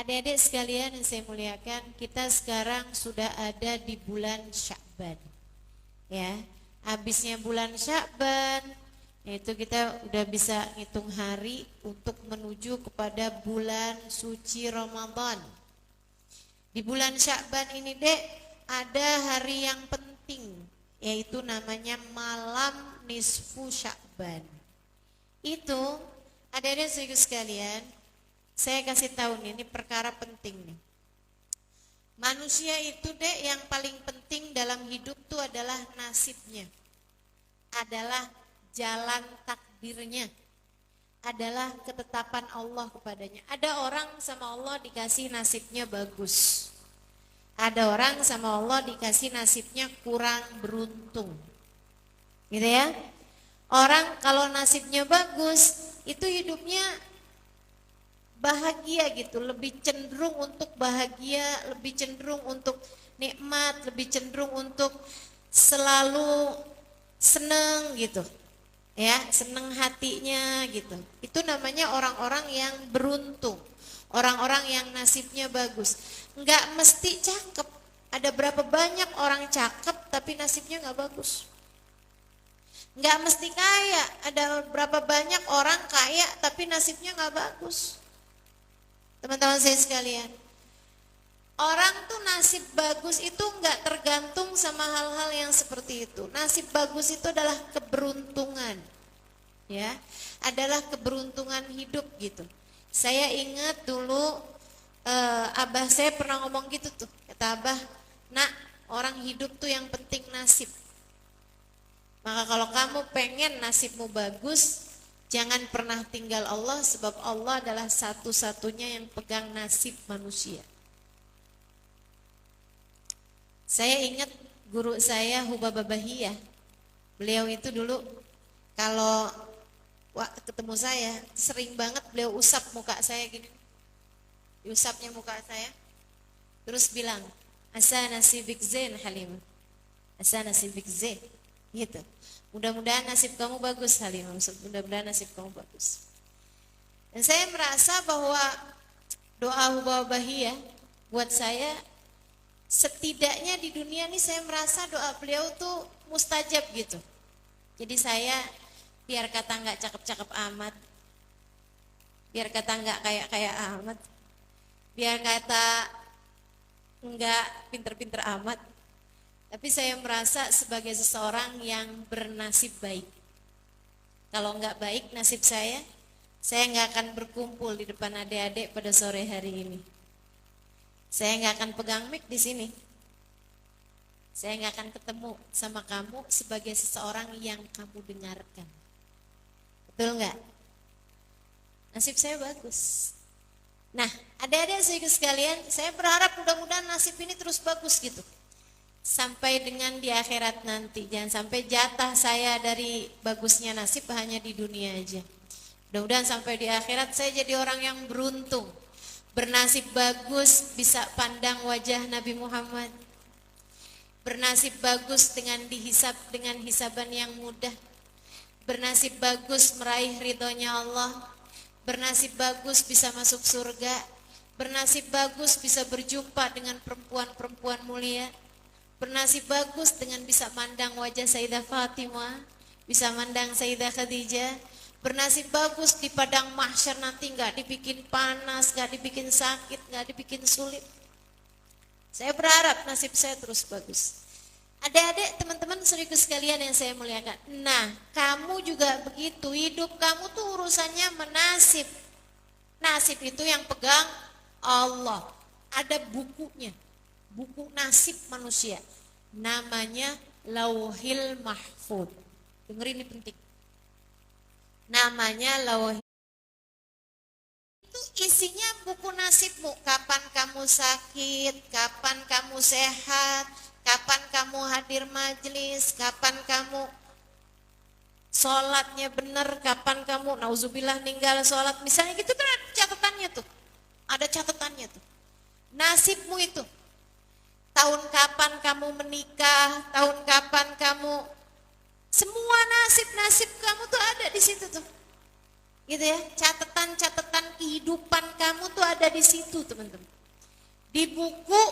Adik-adik sekalian yang saya muliakan, kita sekarang sudah ada di bulan Sya'ban. Ya, habisnya bulan Sya'ban, yaitu kita udah bisa ngitung hari untuk menuju kepada bulan suci Ramadan. Di bulan Sya'ban ini, Dek, ada hari yang penting, yaitu namanya malam nisfu Sya'ban. Itu, adik-adik sekalian, saya kasih tahu nih, ini perkara penting nih. Manusia itu, Dek, yang paling penting dalam hidup tuh adalah nasibnya. Adalah jalan takdirnya. Adalah ketetapan Allah kepadanya. Ada orang sama Allah dikasih nasibnya bagus. Ada orang sama Allah dikasih nasibnya kurang beruntung. Gitu ya. Orang kalau nasibnya bagus, itu hidupnya bahagia gitu, lebih cenderung untuk bahagia, lebih cenderung untuk nikmat, lebih cenderung untuk selalu seneng gitu. Ya, seneng hatinya gitu. Itu namanya orang-orang yang beruntung. Orang-orang yang nasibnya bagus. Enggak mesti cakep. Ada berapa banyak orang cakep tapi nasibnya enggak bagus. Enggak mesti kaya. Ada berapa banyak orang kaya tapi nasibnya enggak bagus. Teman-teman saya sekalian, orang tuh nasib bagus itu enggak tergantung sama hal-hal yang seperti itu. Nasib bagus itu adalah keberuntungan, ya, adalah keberuntungan hidup gitu. Saya ingat dulu abah saya pernah ngomong gitu tuh, kata abah, nak, orang hidup tuh yang penting nasib. Maka kalau kamu pengen nasibmu bagus, jangan pernah tinggal Allah, sebab Allah adalah satu-satunya yang pegang nasib manusia. Saya ingat guru saya Hubaba Bahiyah. Beliau itu dulu kalau ketemu saya sering banget beliau usap muka saya gini. Diusapnya muka saya. Terus bilang, "Asa nasibik zain Halim. Asa nasibik zain." Gitu. Mudah-mudahan nasib kamu bagus, Halimah. Mudah-mudahan nasib kamu bagus. Dan saya merasa bahwa doa Hubaba Bahiyah buat saya, setidaknya di dunia ini saya merasa doa beliau tuh mustajab gitu. Jadi saya biar kata nggak cakep-cakep amat, biar kata nggak kayak-kayak amat, biar kata nggak pinter-pinter amat, tapi saya merasa sebagai seseorang yang bernasib baik. Kalau nggak baik nasib saya nggak akan berkumpul di depan adik-adik pada sore hari ini. Saya nggak akan pegang mic di sini. Saya nggak akan ketemu sama kamu sebagai seseorang yang kamu dengarkan. Betul nggak? Nasib saya bagus. Nah, adik-adik sekalian, saya berharap mudah-mudahan nasib ini terus bagus gitu. Sampai dengan di akhirat nanti. Jangan sampai jatah saya dari bagusnya nasib hanya di dunia aja. Mudah-mudahan sampai di akhirat saya jadi orang yang beruntung, bernasib bagus, bisa pandang wajah Nabi Muhammad, bernasib bagus dengan dihisab dengan hisaban yang mudah, bernasib bagus meraih ridhonya Allah, bernasib bagus bisa masuk surga, bernasib bagus bisa berjumpa dengan perempuan-perempuan mulia, bernasib bagus dengan bisa mandang wajah Sayyidah Fatimah, bisa mandang Sayyidah Khadijah, bernasib bagus di padang mahsyar nanti nggak dibikin panas, nggak dibikin sakit, nggak dibikin sulit. Saya berharap nasib saya terus bagus. Adik-adik, teman-teman saudaraku sekalian yang saya muliakan. Nah, kamu juga begitu, hidup kamu tuh urusannya menasib. Nasib itu yang pegang Allah. Ada bukunya. Buku nasib manusia, namanya Lauhil Mahfud. Dengerin, ini penting. Namanya Lauhil. Itu isinya buku nasibmu. Kapan kamu sakit, kapan kamu sehat, kapan kamu hadir majelis, kapan kamu sholatnya benar, kapan kamu nauzubillah ninggal sholat. Misalnya gitu kan ada catatannya tuh. Ada catatannya tuh. Nasibmu itu. Tahun kapan kamu menikah, tahun kapan kamu, semua nasib-nasib kamu tuh ada di situ tuh. Gitu ya, catatan-catatan kehidupan kamu tuh ada di situ, teman-teman. Di buku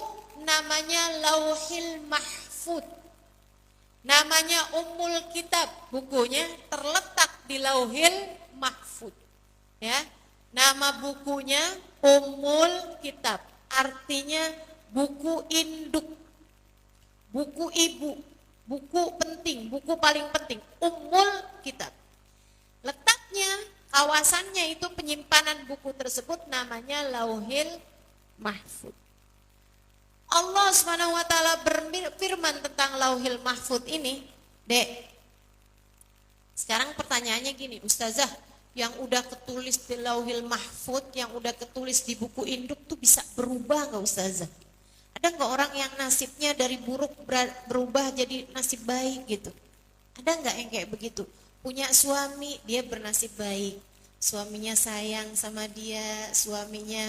namanya Lauhil Mahfud. Namanya Ummul Kitab. Bukunya terletak di Lauhil Mahfud. Ya. Nama bukunya Ummul Kitab. Artinya buku induk. Buku ibu, buku penting, buku paling penting, Ummul Kitab. Letaknya, kawasannya itu penyimpanan buku tersebut namanya Lauhil Mahfud. Allah SWT berfirman tentang Lauhil Mahfud ini, Dek. Sekarang pertanyaannya gini, Ustazah, yang udah ketulis di Lauhil Mahfud, yang udah ketulis di buku induk tuh bisa berubah nggak, Ustazah? Ada nggak orang yang nasibnya dari buruk berubah jadi nasib baik gitu? Ada nggak yang kayak begitu? Punya suami, dia bernasib baik, suaminya sayang sama dia, suaminya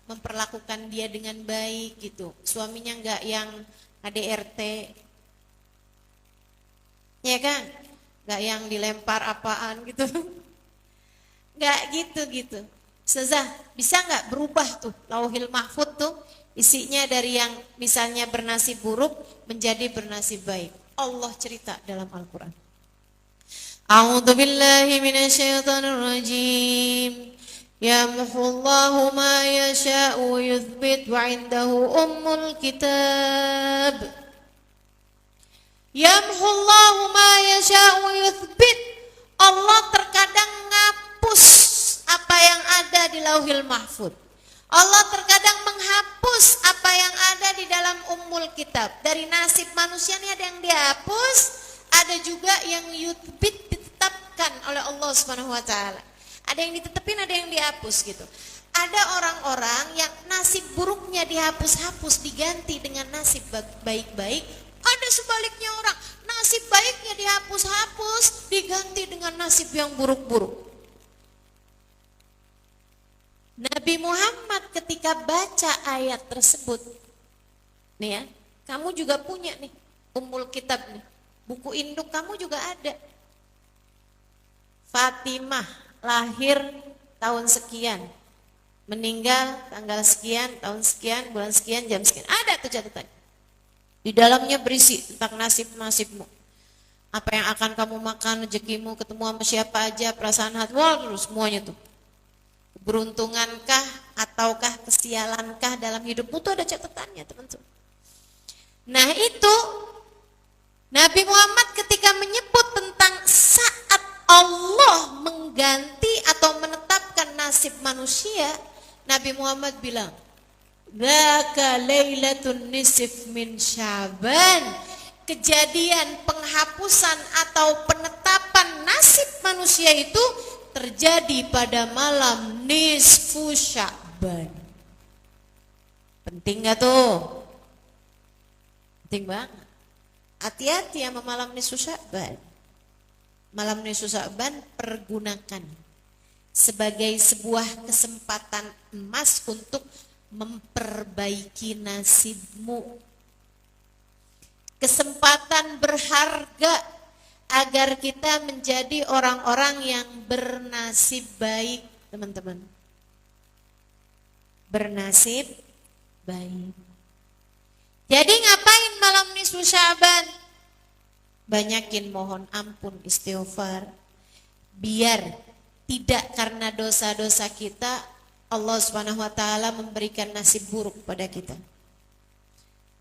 memperlakukan dia dengan baik gitu, suaminya nggak yang ADRT, ya kan? Nggak yang dilempar apaan gitu, nggak gitu. Ustazah, bisa nggak berubah tuh Lauhil Mahfud tuh isinya dari yang misalnya bernasib buruk menjadi bernasib baik? Allah cerita dalam Al-Quran. A'udzu billahi minasyaitonir rajim. Yamhullahu ma yasha'u wa yuthbit wa 'indahu ummul kitab. Yamhullahu ma yasha'u wa yuthbit. Allah terkadang ngapus apa yang ada di Lauhil Mahfud. Allah terkadang menghapus apa yang ada di dalam Ummul Kitab. Dari nasib manusia ini ada yang dihapus, ada juga yang yuthbit, ditetapkan oleh Allah Subhanahu wa taala. Ada yang ditetapin, ada yang dihapus gitu. Ada orang-orang yang nasib buruknya dihapus-hapus diganti dengan nasib baik-baik. Ada sebaliknya orang, nasib baiknya dihapus-hapus diganti dengan nasib yang buruk-buruk. Nabi Muhammad ketika baca ayat tersebut, nih ya, kamu juga punya nih Ummul Kitab nih, buku induk kamu juga ada. Fatimah lahir tahun sekian, meninggal tanggal sekian, tahun sekian, bulan sekian, jam sekian, ada tuh catatan. Di dalamnya berisi tentang nasib-nasibmu, apa yang akan kamu makan, rezekimu, ketemu sama siapa aja, perasaan hati, terus semuanya tuh. Beruntungankah ataukah kesialankah dalam hidupmu, tuh ada catatannya, teman-teman. Nah itu Nabi Muhammad ketika menyebut tentang saat Allah mengganti atau menetapkan nasib manusia, Nabi Muhammad bilang, "Dzaka lailatun nisf min Sya'ban." Kejadian penghapusan atau penetapan nasib manusia itu terjadi pada malam nisfu Sya'ban. Penting gak tuh? Penting banget. Hati-hati sama malam nisfu Sya'ban. Malam nisfu Sya'ban pergunakan sebagai sebuah kesempatan emas untuk memperbaiki nasibmu. Kesempatan berharga agar kita menjadi orang-orang yang bernasib baik, teman-teman. Bernasib baik. Jadi ngapain malam nisfu Sya'ban? Banyakin mohon ampun, istighfar. Biar tidak karena dosa-dosa kita Allah Subhanahu wa taala memberikan nasib buruk pada kita.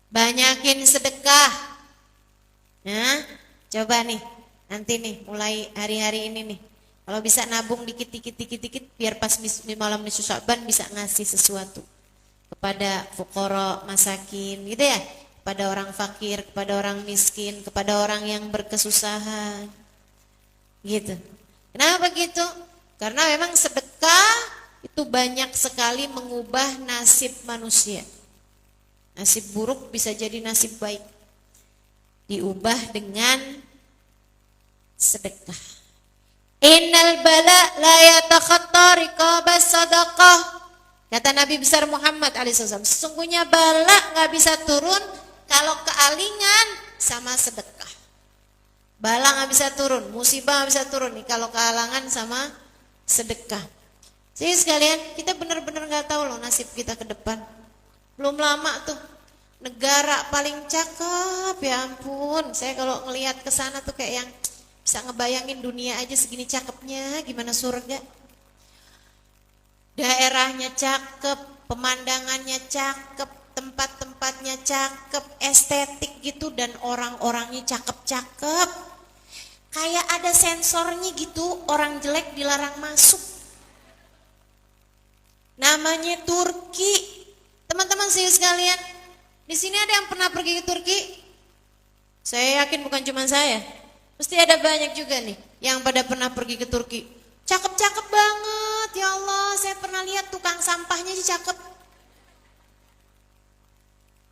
Banyakin sedekah. Nah, coba nih, nanti nih mulai hari-hari ini nih, kalau bisa nabung dikit-dikit biar pas di malam nisfu Sya'ban bisa ngasih sesuatu kepada fuqara, masakin gitu ya, kepada orang fakir, kepada orang miskin, kepada orang yang berkesusahan gitu. Kenapa gitu? Karena memang sedekah itu banyak sekali mengubah nasib manusia. Nasib buruk bisa jadi nasib baik, diubah dengan sedekah. Innal bala la yatakhatta riqabas sadaqah. Kata Nabi besar Muhammad alaihissalam, sesungguhnya bala nggak bisa turun kalau kealingan sama sedekah. Bala nggak bisa turun, musibah nggak bisa turun nih kalau kehalangan sama sedekah. Jadi sekalian, kita benar-benar nggak tahu loh nasib kita ke depan. Belum lama tuh negara paling cakep, ya ampun. Saya kalau ngelihat ke sana tuh kayak yang bisa ngebayangin dunia aja segini cakepnya, gimana surga. Daerahnya cakep, pemandangannya cakep, tempat-tempatnya cakep, estetik gitu, dan orang-orangnya cakep-cakep. Kayak ada sensornya gitu, orang jelek dilarang masuk. Namanya Turki. Teman-teman sekalian, di sini ada yang pernah pergi ke Turki? Saya yakin bukan cuma saya. Mesti ada banyak juga nih yang pada pernah pergi ke Turki. Cakep-cakep banget, ya Allah. Saya pernah lihat tukang sampahnya aja cakep.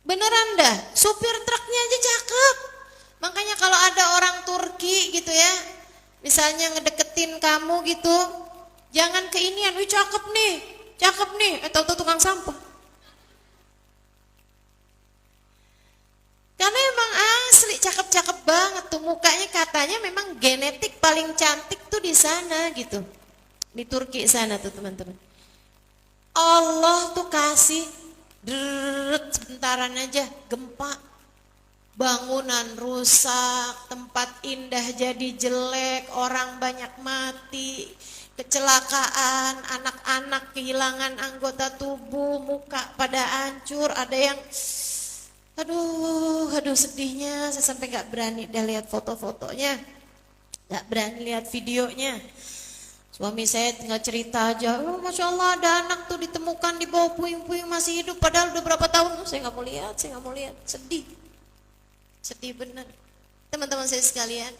Beneran dah, supir truknya aja cakep. Makanya kalau ada orang Turki gitu ya, misalnya ngedeketin kamu gitu, jangan keinian, wih cakep nih, atau tukang sampah. Karena emang asli cakep-cakep banget tuh mukanya, katanya memang genetik paling cantik tuh di sana gitu. Di Turki sana tuh teman-teman. Allah tuh kasih sebentaran aja gempa. Bangunan rusak, tempat indah jadi jelek, orang banyak mati, kecelakaan, anak-anak kehilangan anggota tubuh, muka pada hancur, ada yang aduh sedihnya, saya sampai gak berani dah lihat foto-fotonya, gak berani lihat videonya. Suami saya tinggal cerita aja, oh, Masya Allah ada anak tuh ditemukan di bawah puing-puing masih hidup, padahal udah berapa tahun. Saya gak mau lihat, sedih benar. Teman-teman saya sekalian,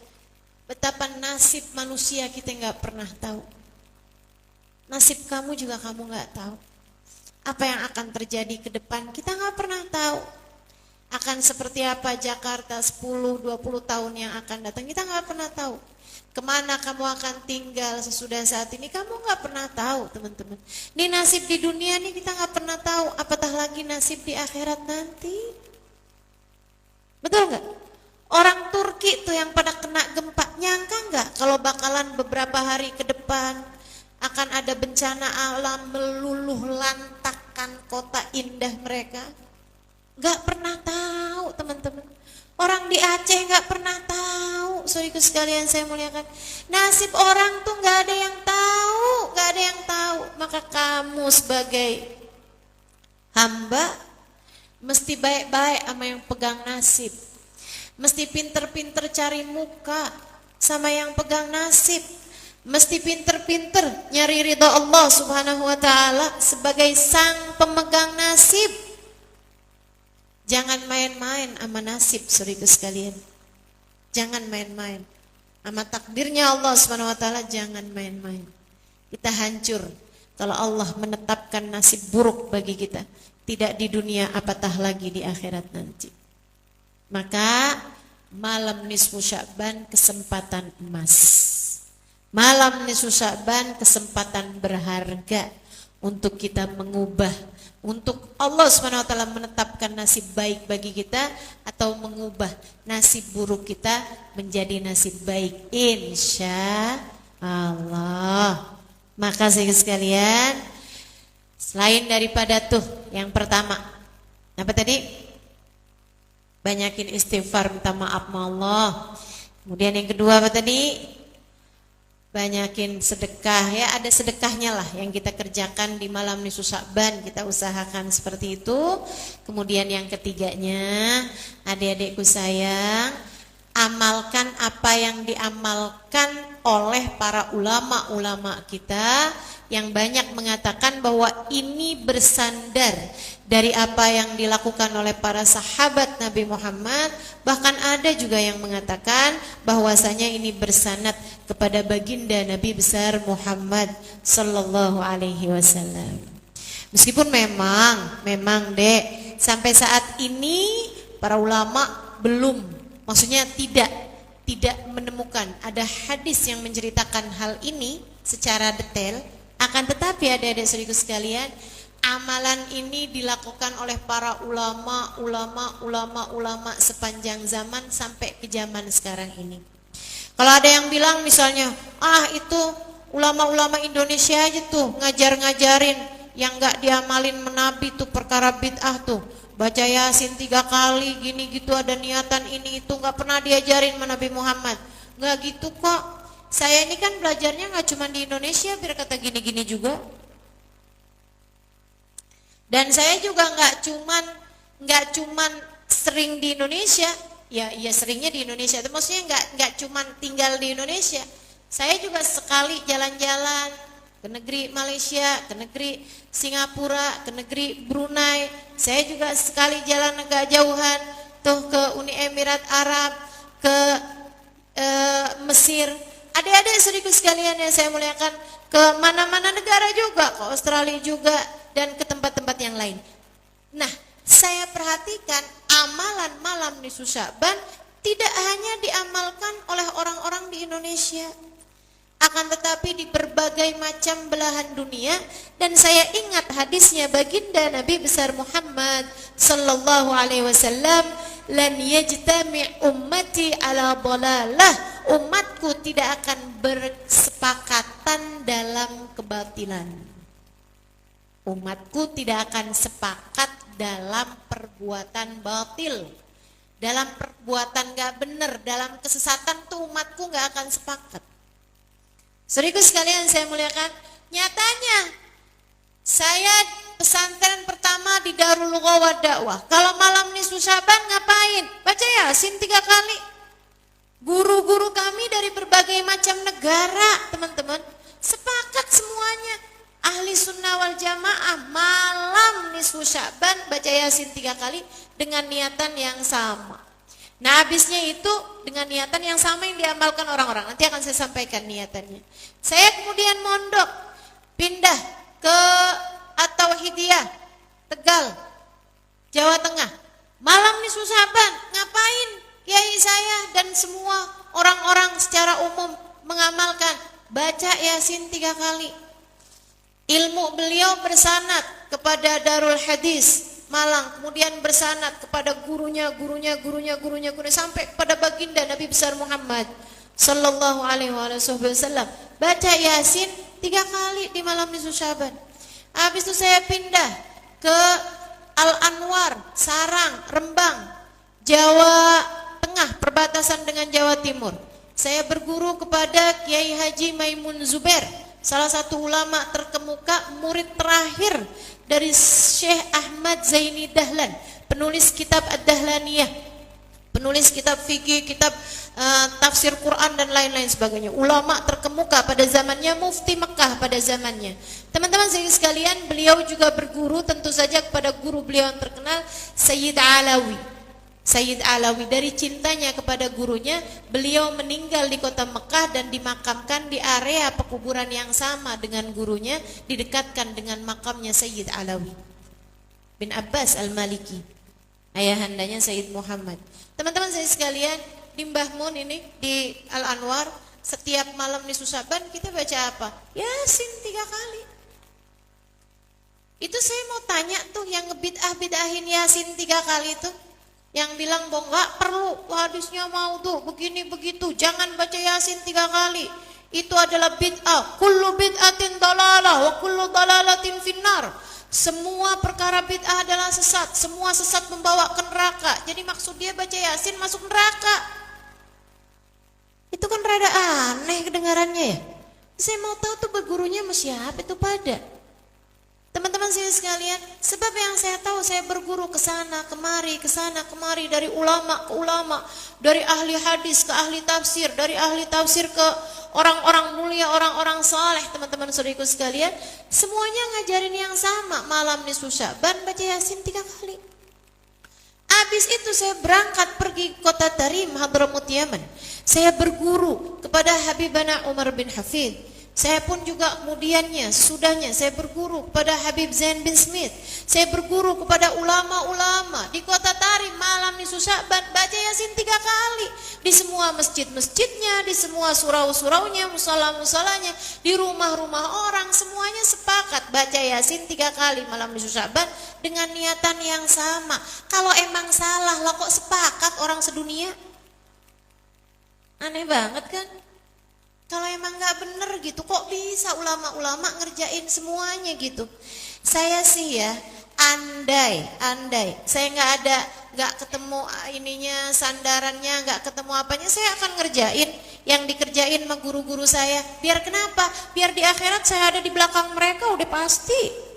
betapa nasib manusia kita gak pernah tahu. Nasib kamu juga kamu gak tahu. Apa yang akan terjadi ke depan kita gak pernah tahu. Akan seperti apa Jakarta 10-20 tahun yang akan datang, kita gak pernah tahu. Kemana kamu akan tinggal sesudah saat ini, kamu gak pernah tahu teman-teman. Ini nasib di dunia nih kita gak pernah tahu, apatah lagi nasib di akhirat nanti. Betul gak? Orang Turki tuh yang pada kena gempa, nyangka gak kalau bakalan beberapa hari ke depan akan ada bencana alam meluluh lantakkan kota indah mereka? Gak pernah tahu teman-teman. Orang di Aceh gak pernah tahu. Saudaraku sekalian saya muliakan, nasib orang tuh gak ada yang tahu. Maka kamu sebagai hamba mesti baik-baik sama yang pegang nasib. Mesti pinter-pinter cari muka sama yang pegang nasib. Mesti pinter-pinter nyari ridha Allah Subhanahu wa ta'ala sebagai sang pemegang nasib. Jangan main-main sama nasib, saudaraku sekalian. Jangan main-main sama takdirnya Allah Subhanahu wa ta'ala, jangan main-main. Kita hancur kalau Allah menetapkan nasib buruk bagi kita, tidak di dunia apatah lagi di akhirat nanti. Maka malam nisfu Sya'ban kesempatan emas. Malam nisfu Sya'ban kesempatan berharga untuk kita mengubah, untuk Allah Subhanahu wa ta'ala menetapkan nasib baik bagi kita atau mengubah nasib buruk kita menjadi nasib baik, insya Allah. Maka sekalian, selain daripada tuh yang pertama, apa tadi? Banyakin istighfar, minta maaf sama Allah. Kemudian yang kedua apa tadi? Banyakin sedekah, ya ada sedekahnya lah yang kita kerjakan di malam nisfu Sya'ban, kita usahakan seperti itu. Kemudian yang ketiganya, adik-adikku sayang, amalkan apa yang diamalkan oleh para ulama-ulama kita yang banyak mengatakan bahwa ini bersandar dari apa yang dilakukan oleh para sahabat Nabi Muhammad. Bahkan ada juga yang mengatakan bahwasanya ini bersanad kepada baginda Nabi besar Muhammad sallallahu alaihi wasallam. Meskipun memang Dek, sampai saat ini para ulama belum, maksudnya tidak menemukan ada hadis yang menceritakan hal ini secara detail. Akan tetapi adik-adik saudaraku sekalian, amalan ini dilakukan oleh para ulama sepanjang zaman sampai ke zaman sekarang ini. Kalau ada yang bilang misalnya, itu ulama-ulama Indonesia aja tuh ngajar-ngajarin yang nggak diamalin menabi tuh perkara bid'ah tuh. Baca Yasin 3 kali gini gitu, ada niatan ini itu, nggak pernah diajarin sama Nabi Muhammad. Nggak gitu kok. Saya ini kan belajarnya nggak cuma di Indonesia biar kata gini-gini juga. Dan saya juga nggak cuman sering di Indonesia, ya seringnya di Indonesia. Itu maksudnya nggak cuman tinggal di Indonesia. Saya juga sekali jalan-jalan ke negeri Malaysia, ke negeri Singapura, ke negeri Brunei. Saya juga sekali jalan agak jauhan tuh ke Uni Emirat Arab, ke Mesir. Adik-adik saudaraku sekalian yang saya muliakan, ke mana-mana negara juga, ke Australia juga, dan ke tempat-tempat yang lain. Nah, saya perhatikan amalan malam nisfu Sya'ban tidak hanya diamalkan oleh orang-orang di Indonesia, akan tetapi di berbagai macam belahan dunia. Dan saya ingat hadisnya baginda Nabi besar Muhammad sallallahu alaihi wasallam, lan yajtami' ummati ala dhalalah, umatku tidak akan bersepakatan dalam kebatilan. Umatku tidak akan sepakat dalam perbuatan batil, dalam perbuatan gak benar, dalam kesesatan tuh umatku gak akan sepakat. Saudaraku sekalian saya muliakan, nyatanya saya pesantren pertama di Darul Ghawad Dakwah. Kalau malam nisfu Sya'ban ngapain? Baca Yasin 3 kali. Guru-guru kami dari berbagai macam negara, teman-teman, sepakat semuanya. Ahli sunnah wal jamaah malam nisfu Sya'ban baca Yasin 3 kali dengan niatan yang sama. Nah, habisnya itu dengan niatan yang sama yang diamalkan orang-orang. Nanti akan saya sampaikan niatannya. Saya kemudian mondok, pindah ke At-Tauhidiyah, Tegal, Jawa Tengah. Malam nisfu Sya'ban ngapain? Kiai saya dan semua orang-orang secara umum mengamalkan baca Yasin 3 kali. Ilmu beliau bersanad kepada Darul Hadis Malang, kemudian bersanad kepada gurunya sampai kepada baginda Nabi besar Muhammad sallallahu alaihi wasallam. Baca Yasin 3 kali di malam nisfu Sya'ban. Habis itu saya pindah ke Al-Anwar, Sarang, Rembang, Jawa Tengah, perbatasan dengan Jawa Timur. Saya berguru kepada Kiai Haji Maimun Zubair, salah satu ulama terkemuka, murid terakhir dari Syekh Ahmad Zaini Dahlan, penulis kitab Ad-Dahlaniyah, penulis kitab fikih, kitab tafsir Quran dan lain-lain sebagainya. Ulama terkemuka pada zamannya, mufti Mekah pada zamannya. Teman-teman sekalian, beliau juga berguru tentu saja kepada guru beliau yang terkenal, Sayyid Alawi. Sayyid Alawi, dari cintanya kepada gurunya, beliau meninggal di kota Mekah dan dimakamkan di area pekuburan yang sama dengan gurunya, didekatkan dengan makamnya Sayyid Alawi bin Abbas Al-Maliki, ayahandanya Sayyid Muhammad. Teman-teman saya sekalian, di Mbah Mun ini di Al-Anwar, setiap malam nisfu Sya'ban kita baca apa? Yasin 3 kali. Itu saya mau tanya tuh, yang ngebid'ah-bid'ahin Yasin 3 kali itu, yang bilang bahwa nggak perlu, hadisnya maudhu, begini begitu, jangan baca Yasin 3 kali, itu adalah bid'ah. Kullu bid'atin dalalah wa kullu dalalatin finnar. Semua perkara bid'ah adalah sesat, semua sesat membawa ke neraka. Jadi maksud dia baca Yasin masuk neraka. Itu kan rada aneh kedengarannya ya. Saya mau tahu tuh bergurunya sama siapa itu pada. Teman-teman saya sekalian, sebab yang saya tahu, saya berguru ke sana kemari, dari ulama ke ulama, dari ahli hadis ke ahli tafsir, dari ahli tafsir ke orang-orang mulia, orang-orang saleh. Teman-teman saudariku sekalian, semuanya ngajarin yang sama, malam nisfu Sya'ban baca Yasin 3 kali. Habis itu saya berangkat pergi ke kota Tarim, Hadramut Yaman. Saya berguru kepada Habibana Umar bin Hafidh. Saya pun juga kemudiannya, sesudahnya saya berguru kepada Habib Zain bin Smith. Saya berguru kepada ulama-ulama di kota Tarim, malam nisfu Sya'ban baca Yasin 3 kali. Di semua masjid-masjidnya, di semua surau-suraunya, musala-musalanya, di rumah-rumah orang, semuanya sepakat baca Yasin 3 kali malam nisfu Sya'ban dengan niatan yang sama. Kalau emang salah lah kok sepakat orang sedunia? Aneh banget kan? Kalau emang nggak bener gitu, kok bisa ulama-ulama ngerjain semuanya gitu? Saya sih ya, andai, saya nggak ketemu ininya, sandarannya, nggak ketemu apanya, saya akan ngerjain yang dikerjain sama guru-guru saya. Biar kenapa? Biar di akhirat saya ada di belakang mereka, udah pasti.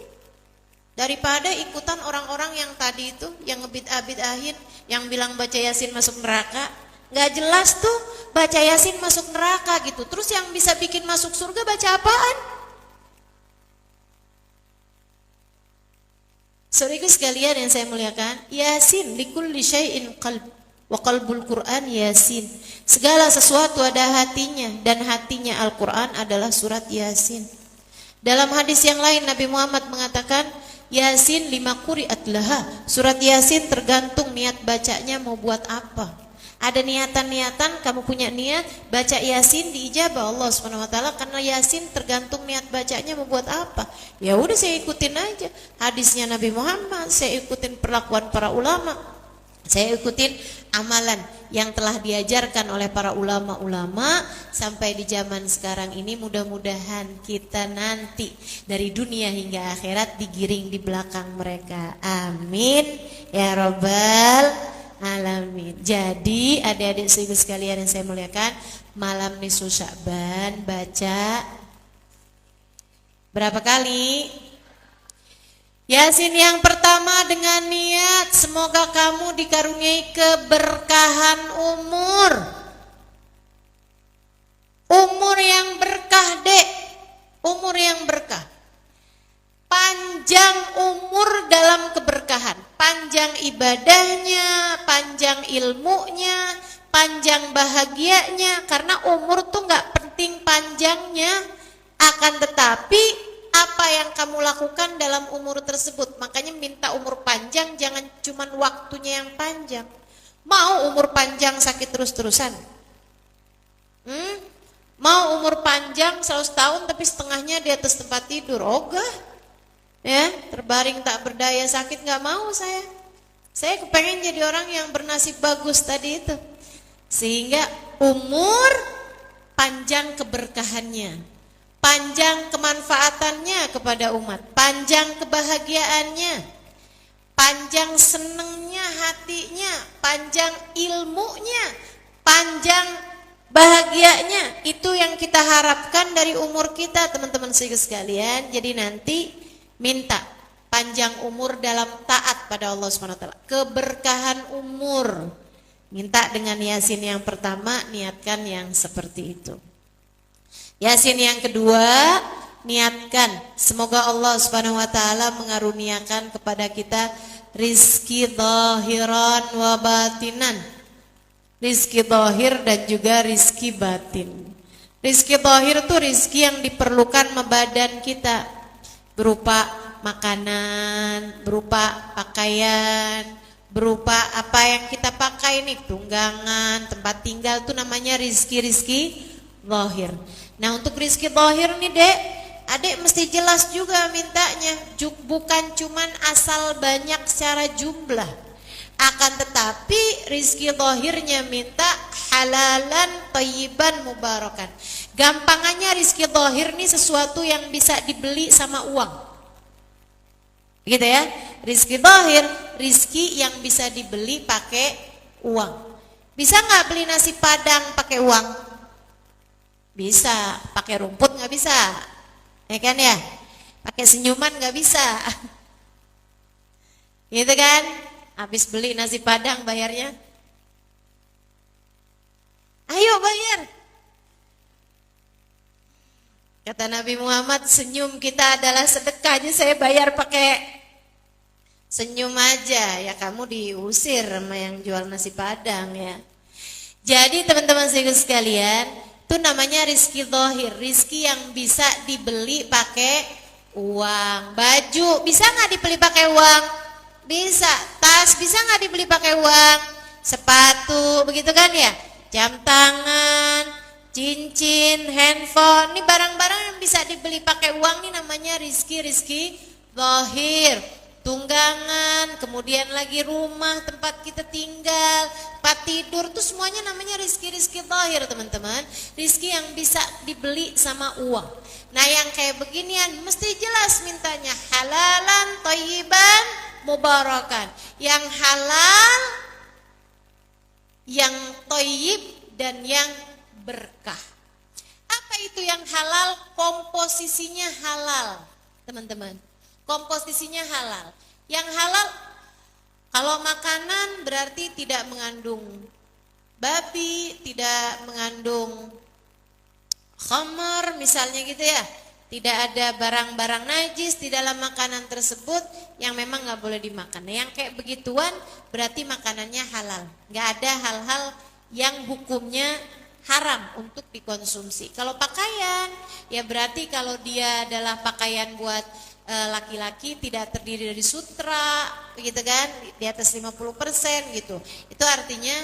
Daripada ikutan orang-orang yang tadi itu, yang ngebid'ah-bid'ahin, yang bilang baca Yasin masuk neraka. Nggak jelas tuh baca Yasin masuk neraka gitu. Terus yang bisa bikin masuk surga baca apaan? Saudaraku sekalian yang saya muliakan, Yasin likulli syai'in qalb wa qalbul Qur'an Yasin. Segala sesuatu ada hatinya dan hatinya Al-Qur'an adalah surat Yasin. Dalam hadis yang lain Nabi Muhammad mengatakan, Yasin lima quri'at laha. Surat Yasin tergantung niat bacanya mau buat apa. Ada niatan-niatan, kamu punya niat baca Yasin diijabah Allah SWT, karena Yasin tergantung niat bacanya mau buat apa. Ya udah saya ikutin aja hadisnya Nabi Muhammad, saya ikutin perlakuan para ulama, saya ikutin amalan yang telah diajarkan oleh para ulama-ulama sampai di zaman sekarang ini. Mudah-mudahan kita nanti dari dunia hingga akhirat digiring di belakang mereka. Amin ya Rabbal Alamin. Jadi adik-adik ibu sekalian yang saya muliakan, malam nisfu Sya'ban baca berapa kali? Yasin yang pertama dengan niat semoga kamu dikaruniai keberkahan umur. Umur yang berkah, Dek. Umur yang berkah. Panjang umur dalam keberkahan, panjang ibadahnya, panjang ilmunya, panjang bahagianya. Karena umur tuh gak penting panjangnya, akan tetapi apa yang kamu lakukan dalam umur tersebut. Makanya minta umur panjang, jangan cuman waktunya yang panjang. Mau umur panjang sakit terus-terusan? Mau umur panjang 100 tahun tapi setengahnya di atas tempat tidur? Ogah. Ya, terbaring tak berdaya sakit, nggak mau saya. Saya kepengen jadi orang yang bernasib bagus tadi itu. Sehingga umur panjang keberkahannya, panjang kemanfaatannya kepada umat, panjang kebahagiaannya, panjang senengnya hatinya, panjang ilmunya, panjang bahagianya. Itu yang kita harapkan dari umur kita, teman-teman sekalian. Jadi nanti minta panjang umur dalam taat pada Allah SWT, keberkahan umur. Minta dengan Yasin yang pertama, niatkan yang seperti itu. Yasin yang kedua, niatkan semoga Allah SWT mengaruniakan kepada kita rizki zahiran wa batinan. Rizki zahir dan juga rizki batin. Rizki zahir itu rizki yang diperlukan badan kita, berupa makanan, berupa pakaian, berupa apa yang kita pakai nih, tunggangan, tempat tinggal, itu namanya rizki zahir. Nah untuk rizki zahir nih Dek, Adek mesti jelas juga mintanya, bukan cuman asal banyak secara jumlah. Akan tetapi rizki zahirnya minta halalan thayyiban mubarakan. Gampangannya rizki zahir ini sesuatu yang bisa dibeli sama uang, gitu ya. Rizki zahir, rizki yang bisa dibeli pakai uang. Bisa nggak beli nasi padang pakai uang? Bisa. Pakai rumput nggak bisa, ya kan ya? Pakai senyuman nggak bisa, gitu kan? Habis beli nasi padang bayarnya, ayo bayar. Kata Nabi Muhammad, senyum kita adalah sedekah, aja saya bayar pakai senyum aja. Ya kamu diusir sama yang jual nasi padang ya. Jadi teman-teman sekalian, itu namanya rizki zahir, rizki yang bisa dibeli pakai uang. Baju bisa nggak dibeli pakai uang? Bisa. Tas bisa nggak dibeli pakai uang? Sepatu, begitu kan ya? Jam tangan, cincin, handphone, ini barang-barang yang bisa dibeli pakai uang, nih namanya rizki zahir. tunggangan, kemudian lagi rumah tempat kita tinggal, tempat tidur, tuh semuanya namanya rizki-rizki zahir teman-teman. Rizki yang bisa dibeli sama uang. Nah yang kayak beginian mesti jelas mintanya halalan, thayyiban, mubarakan. Yang halal, yang thayyib, dan yang berkah. Apa itu yang halal? Komposisinya halal teman-teman. Komposisinya halal. Yang halal, kalau makanan berarti tidak mengandung babi, tidak mengandung khamar misalnya gitu ya. Tidak ada barang-barang najis di dalam makanan tersebut yang memang gak boleh dimakan. Nah, yang kayak begituan berarti makanannya halal. Gak ada hal-hal yang hukumnya haram untuk dikonsumsi. Kalau pakaian, ya berarti kalau dia adalah pakaian buat laki-laki tidak terdiri dari sutra, begitu kan, di atas 50% gitu. Itu artinya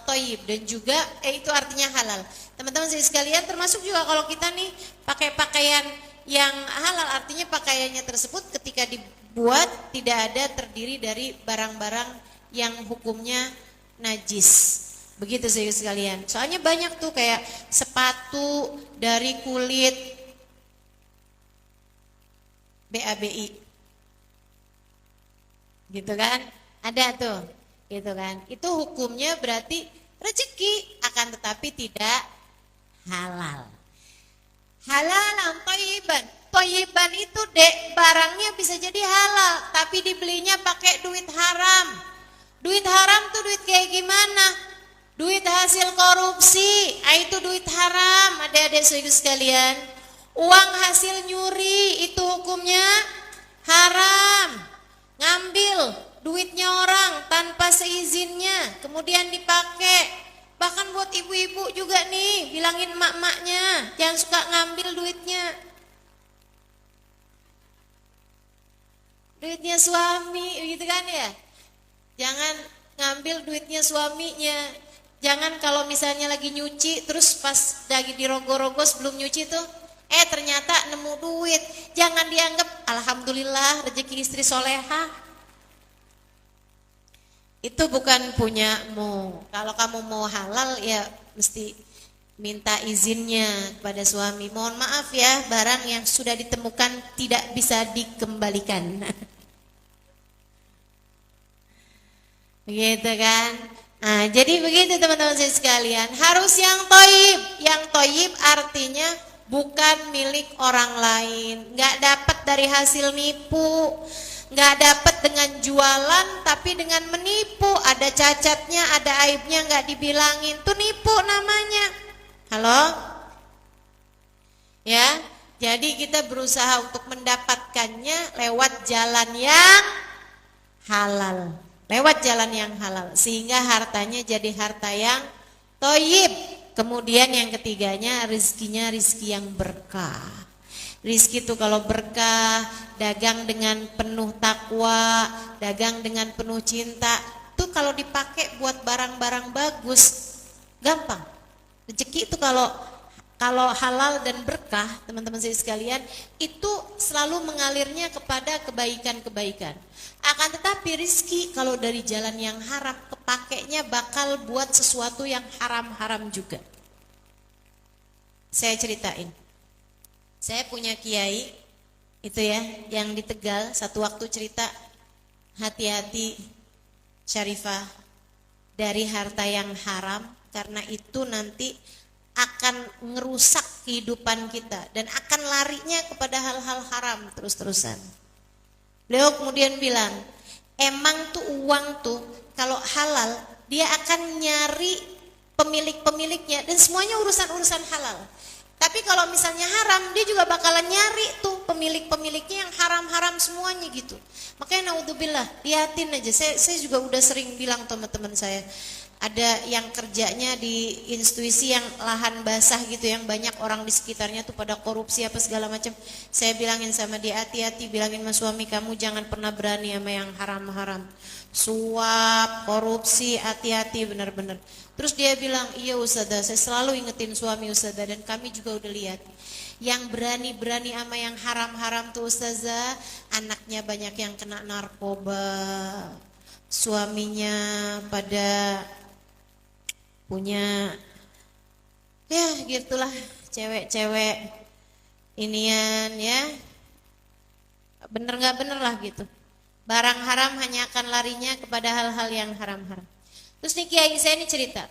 thayyib dan juga itu artinya halal. Teman-teman sekalian, termasuk juga kalau kita nih pakai pakaian yang halal, artinya pakaiannya tersebut ketika dibuat tidak ada terdiri dari barang-barang yang hukumnya najis. Begitu sekalian. Soalnya banyak tuh kayak sepatu dari kulit BABI, gitu kan? Ada tuh, gitu kan? Itu hukumnya berarti rezeki, akan tetapi tidak halal. Halalan thayyiban. Thayyiban itu barangnya bisa jadi halal, tapi dibelinya pakai duit haram. Duit haram tuh duit kayak gimana? Duit hasil korupsi, itu duit haram, adik-adik sekalian. Uang hasil nyuri itu hukumnya haram. Ngambil duitnya orang tanpa seizinnya kemudian dipakai. Bahkan buat ibu-ibu juga nih, bilangin emak-emaknya jangan suka ngambil duitnya. Duitnya suami gitu kan ya. Jangan ngambil duitnya suaminya. Jangan kalau misalnya lagi nyuci terus pas lagi dirogoh-rogoh sebelum nyuci tuh ternyata nemu duit, jangan dianggap alhamdulillah rezeki istri soleha. Itu bukan punyamu. Kalau kamu mau halal ya mesti minta izinnya kepada suami. Mohon maaf ya, barang yang sudah ditemukan tidak bisa dikembalikan. Begitu kan? Nah, jadi begitu teman-teman sekalian, harus yang thayyib. Yang thayyib artinya bukan milik orang lain, nggak dapat dari hasil nipu, nggak dapat dengan jualan, tapi dengan menipu, ada cacatnya, ada aibnya, nggak dibilangin, tuh nipu namanya. Halo, ya. Jadi kita berusaha untuk mendapatkannya lewat jalan yang halal, lewat jalan yang halal, sehingga hartanya jadi harta yang thayyib. Kemudian yang ketiganya rizkinya rizki yang berkah. Rizki itu kalau berkah, dagang dengan penuh takwa, dagang dengan penuh cinta, itu kalau dipakai buat barang-barang bagus, gampang. Rezeki itu kalau halal dan berkah, teman-teman sekalian, itu selalu mengalirnya kepada kebaikan-kebaikan. Akan tetapi rizki kalau dari jalan yang haram, kepakainya bakal buat sesuatu yang haram-haram juga. Saya ceritain, saya punya kiai itu ya, yang di Tegal, satu waktu cerita, hati-hati Syarifah dari harta yang haram, karena itu nanti akan ngerusak kehidupan kita dan akan larinya kepada hal-hal haram terus-terusan. Beliau kemudian bilang, emang tuh uang tuh kalau halal dia akan nyari pemilik-pemiliknya dan semuanya urusan-urusan halal. Tapi kalau misalnya haram, dia juga bakalan nyari tuh pemilik-pemiliknya yang haram-haram semuanya gitu. Makanya naudzubillah, liatin aja. Saya juga udah sering bilang teman-teman saya, ada yang kerjanya di institusi yang lahan basah gitu, yang banyak orang di sekitarnya tuh pada korupsi apa segala macam. Saya bilangin sama dia, hati-hati, bilangin sama suami kamu jangan pernah berani sama yang haram-haram, suap, korupsi, hati-hati benar-benar. Terus dia bilang, iya Ustazah, saya selalu ingetin suami Ustazah, dan kami juga udah lihat Yang berani-berani sama yang haram-haram tuh ustazah, anaknya banyak yang kena narkoba, suaminya pada punya, ya gitulah, cewek-cewek inian ya, bener gak bener lah gitu. Barang haram hanya akan larinya kepada hal-hal yang haram-haram. Terus nih kiai saya ini cerita,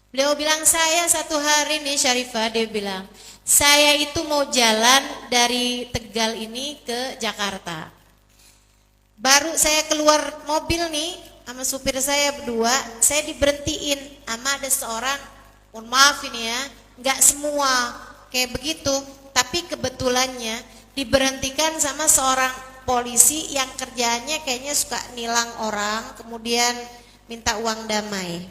beliau bilang, saya satu hari nih Syarifah, dia bilang, saya itu mau jalan dari Tegal ini ke Jakarta. Baru saya keluar mobil nih sama supir saya berdua, saya diberhentiin sama ada seorang, mohon maaf ini ya, nggak semua kayak begitu, tapi kebetulannya diberhentikan sama seorang polisi yang kerjaannya kayaknya suka nilang orang, kemudian minta uang damai.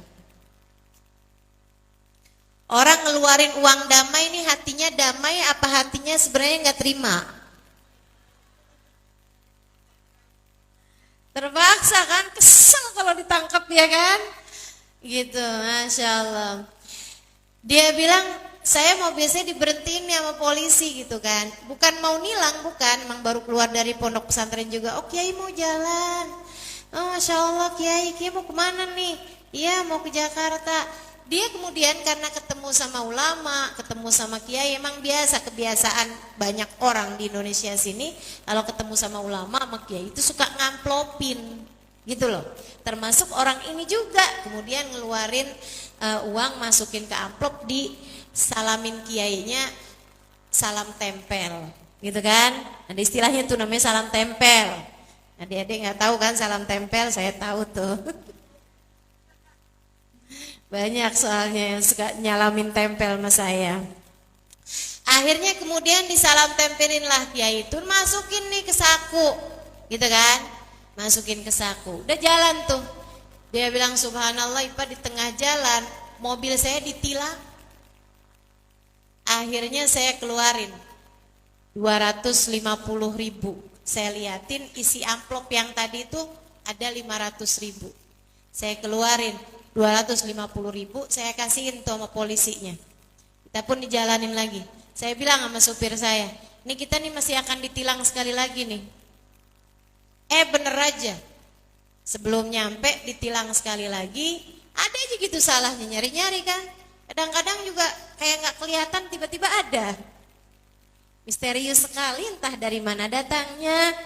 Orang ngeluarin uang damai ini hatinya damai apa hatinya sebenarnya nggak terima? Terpaksa kan, kesel kalau ditangkap ya kan? Gitu, Masya Allah. Dia bilang, saya mau biasanya diberhentiin nih sama polisi gitu kan. Bukan mau nilang, bukan, emang baru keluar dari pondok pesantren juga. Oh kiai mau jalan. Oh Masya Allah kiai mau kemana nih? Iya mau ke Jakarta. Dia kemudian karena ketemu sama ulama, ketemu sama kiai, emang biasa kebiasaan banyak orang di Indonesia sini, kalau ketemu sama ulama sama kiai itu suka ngamplopin gitu loh. Termasuk orang ini juga kemudian ngeluarin uang, masukin ke amplop, di salamin kiainya, salam tempel gitu kan. Ada istilahnya tuh namanya salam tempel. Adik-adik nggak tahu kan salam tempel, saya tahu tuh. Banyak soalnya yang suka nyalamin tempel sama saya. Akhirnya kemudian disalam tempelin lah kiai itu, masukin nih ke saku gitu kan, masukin ke saku. Udah jalan tuh, dia bilang subhanallah Ipa, di tengah jalan mobil saya ditilang. Akhirnya saya keluarin 250.000. Saya liatin isi amplop yang tadi itu ada 500.000. Saya keluarin 250.000, saya kasihin tuh sama polisinya. Kita pun dijalanin lagi. Saya bilang sama supir saya, ini kita nih masih akan ditilang sekali lagi nih. Bener aja, sebelum nyampe ditilang sekali lagi. Ada aja gitu salahnya, nyari-nyari kan. Kadang-kadang juga kayak gak kelihatan, tiba-tiba ada. Misterius sekali, entah dari mana datangnya.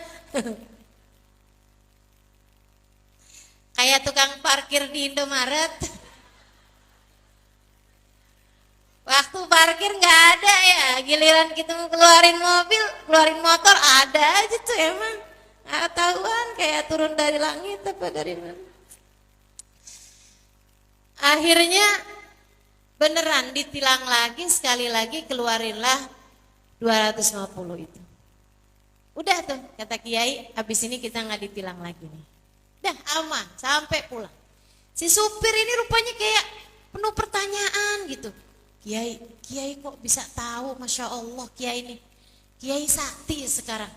Kayak tukang parkir di Indomaret. Waktu parkir nggak ada ya, giliran kita mau keluarin mobil, keluarin motor, ada aja tuh emang. Nggak tahuan kayak turun dari langit apa dari mana. Akhirnya beneran ditilang lagi, sekali lagi keluarinlah 250 itu. Udah tuh kata kiai, habis ini kita nggak ditilang lagi nih. Dah aman sampai pulang. Si supir ini rupanya kayak penuh pertanyaan gitu. Kiai kok bisa tahu, Masya Allah kiai ini, kiai sakti sekarang.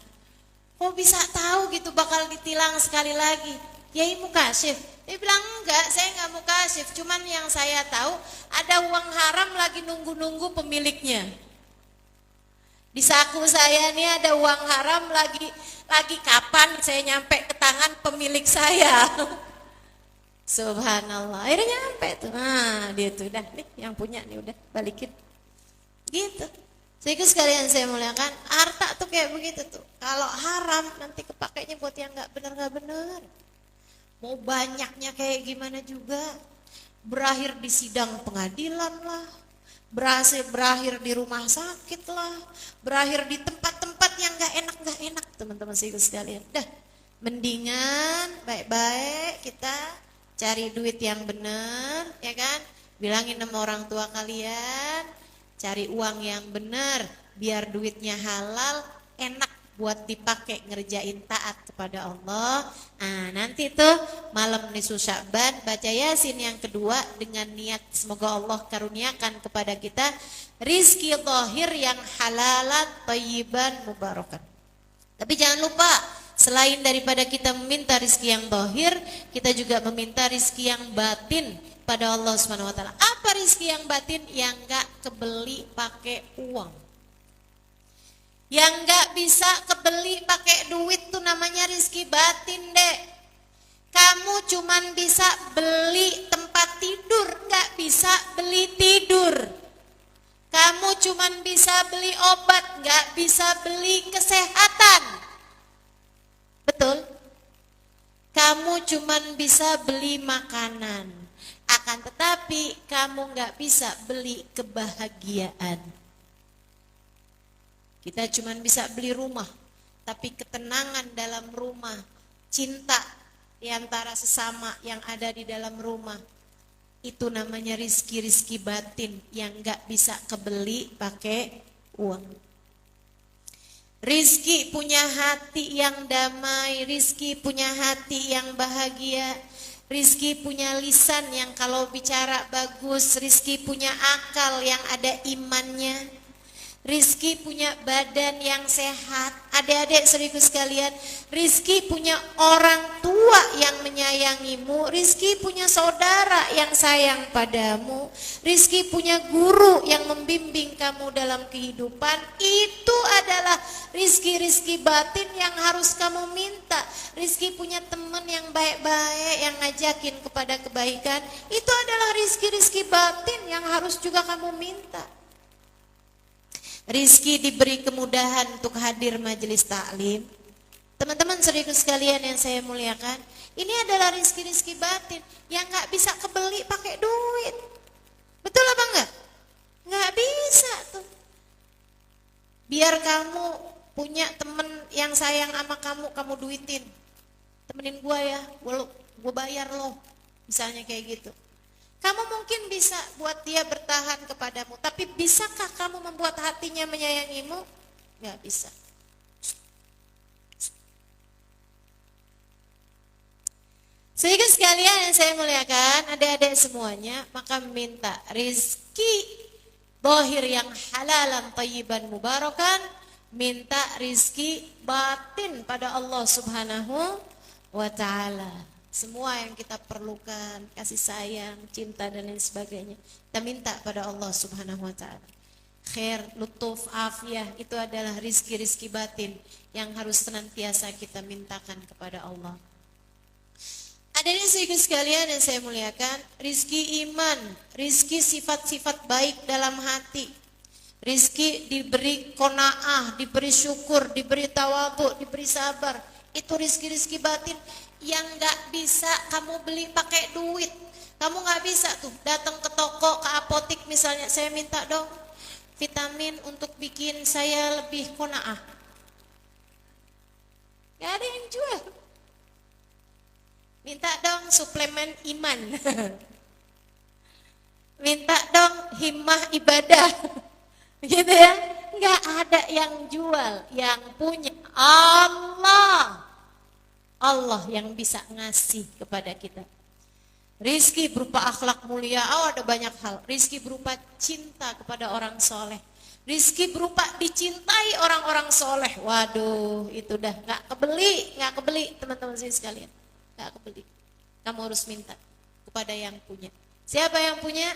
Kok bisa tahu gitu bakal ditilang sekali lagi? Kiai mukasyif? Dia bilang enggak, saya nggak mukasyif. Cuman yang saya tahu ada uang haram lagi nunggu-nunggu pemiliknya. Di saku saya nih ada uang haram lagi kapan saya nyampe ke tangan pemilik saya. Subhanallah, akhirnya nyampe tuh. Nah dia tuh udah nih yang punya nih, udah balikin gitu. Sehingga sekalian saya muliakan, harta tuh kayak begitu tuh. Kalau haram nanti kepakainya buat yang nggak benar. Mau banyaknya kayak gimana juga, berakhir di sidang pengadilan lah, berakhir di rumah sakit lah, berakhir di tempat-tempat yang nggak enak teman-teman sekalian. Dah mendingan baik-baik kita cari duit yang benar, ya kan? Bilangin sama orang tua kalian, cari uang yang benar, biar duitnya halal, enak buat dipakai ngerjain taat kepada Allah. Nah nanti tuh malam nisfu Sya'ban baca Yasin yang kedua dengan niat semoga Allah karuniakan kepada kita rizki zahir yang halalan, thayyiban, mubarakan. Tapi jangan lupa, selain daripada kita meminta rizki yang zahir, kita juga meminta rizki yang batin pada Allah Subhanahu wa taala. Apa rizki yang batin? Yang enggak kebeli pakai uang. Yang nggak bisa kebeli pakai duit tuh namanya rizki batin, Dek. Kamu cuman bisa beli tempat tidur, nggak bisa beli tidur. Kamu cuman bisa beli obat, nggak bisa beli kesehatan. Betul? Kamu cuman bisa beli makanan. Akan tetapi kamu nggak bisa beli kebahagiaan. Kita cuman bisa beli rumah, tapi ketenangan dalam rumah, cinta di antara sesama yang ada di dalam rumah, itu namanya rizki batin yang gak bisa kebeli pakai uang. Rizki punya hati yang damai, rizki punya hati yang bahagia, rizki punya lisan yang kalau bicara bagus, rizki punya akal yang ada imannya, rizki punya badan yang sehat. Adik-adik saudaraku sekalian, rizki punya orang tua yang menyayangimu, rizki punya saudara yang sayang padamu, rizki punya guru yang membimbing kamu dalam kehidupan. Itu adalah rizki batin yang harus kamu minta. Rizki punya teman yang baik-baik yang ngajakin kepada kebaikan, itu adalah rizki batin yang harus juga kamu minta. Rizki diberi kemudahan untuk hadir majelis taklim. Teman-teman saudaraku sekalian yang saya muliakan, ini adalah rizki batin yang gak bisa kebeli pakai duit. Betul apa enggak? Gak bisa tuh. Biar kamu punya temen yang sayang sama kamu duitin. Temenin gua ya, gua bayar loh. Misalnya kayak gitu. Kamu mungkin bisa buat dia bertahan kepadamu, tapi bisakah kamu membuat hatinya menyayangimu? Gak bisa. Sehingga sekalian yang saya muliakan, adik-adik semuanya, maka minta rizki zahir yang halalan thayyiban mubarakan, minta rizki batin pada Allah Subhanahu wa ta'ala. Semua yang kita perlukan, kasih sayang, cinta dan lain sebagainya, kita minta pada Allah Subhanahu wa ta'ala. Khair, lutuf, afiyah, itu adalah rizki batin yang harus senantiasa kita mintakan kepada Allah. Adanya saudara sekalian yang saya muliakan, rizki iman, rizki sifat-sifat baik dalam hati, rizki diberi qanaah, diberi syukur, diberi tawadhu, diberi sabar. Itu rizki batin yang gak bisa kamu beli pakai duit. Kamu gak bisa tuh datang ke toko, ke apotik misalnya, saya minta dong vitamin untuk bikin saya lebih qanaah. Gak ada yang jual. Minta dong suplemen iman. Minta dong himmah ibadah. Gitu ya. Gak ada yang jual, yang punya Allah. Allah yang bisa ngasih kepada kita. Rizki berupa akhlak mulia, ada banyak hal. Rizki berupa cinta kepada orang soleh. Rizki berupa dicintai orang-orang soleh. Waduh, itu dah gak kebeli teman-teman saya sekalian. Gak kebeli. Kamu harus minta kepada yang punya. Siapa yang punya?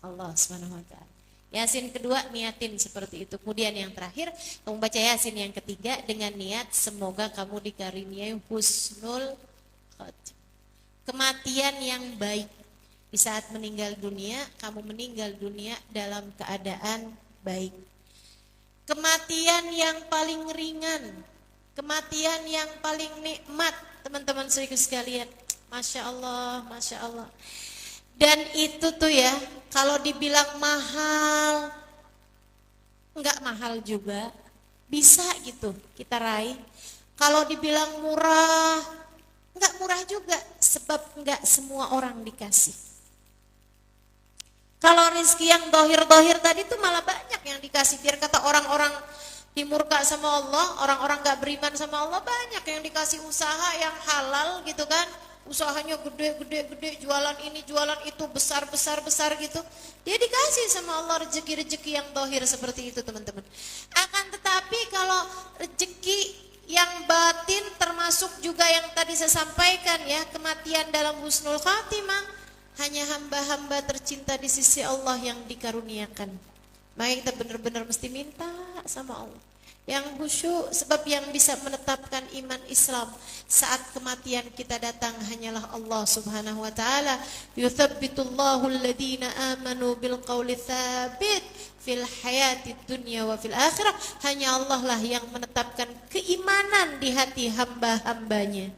Allah Subhanahu wa ta'ala. Yasin kedua niatin seperti itu. Kemudian yang terakhir kamu baca Yasin yang ketiga dengan niat semoga kamu dikaruniai husnul khotimah, kematian yang baik. Di saat meninggal dunia, kamu meninggal dunia dalam keadaan baik. Kematian yang paling ringan, kematian yang paling nikmat, teman-teman saudaraku sekalian. Masya Allah, Masya Allah. Dan itu tuh ya, kalau dibilang mahal, enggak mahal juga, bisa gitu kita raih. Kalau dibilang murah, enggak murah juga, sebab enggak semua orang dikasih. Kalau rezeki yang dohir-dohir tadi tuh malah banyak yang dikasih. Biar kata orang-orang dimurka sama Allah, orang-orang enggak beriman sama Allah, banyak yang dikasih usaha yang halal gitu kan. Usahanya gede, jualan ini, jualan itu, besar gitu. Dia dikasih sama Allah rezeki-rezeki yang dohir seperti itu teman-teman. Akan tetapi kalau rezeki yang batin termasuk juga yang tadi saya sampaikan ya, kematian dalam husnul khatimah, hanya hamba-hamba tercinta di sisi Allah yang dikaruniakan. Maka kita benar-benar mesti minta sama Allah. yang khusyuk, sebab yang bisa menetapkan iman Islam saat kematian kita datang hanyalah Allah Subhanahu wa taala. Yuthabbitullahu alladhina amanu bil qawli tsabit fil hayatid dunya wa fil akhirah. Hanya Allah lah yang menetapkan keimanan di hati hamba-hambanya,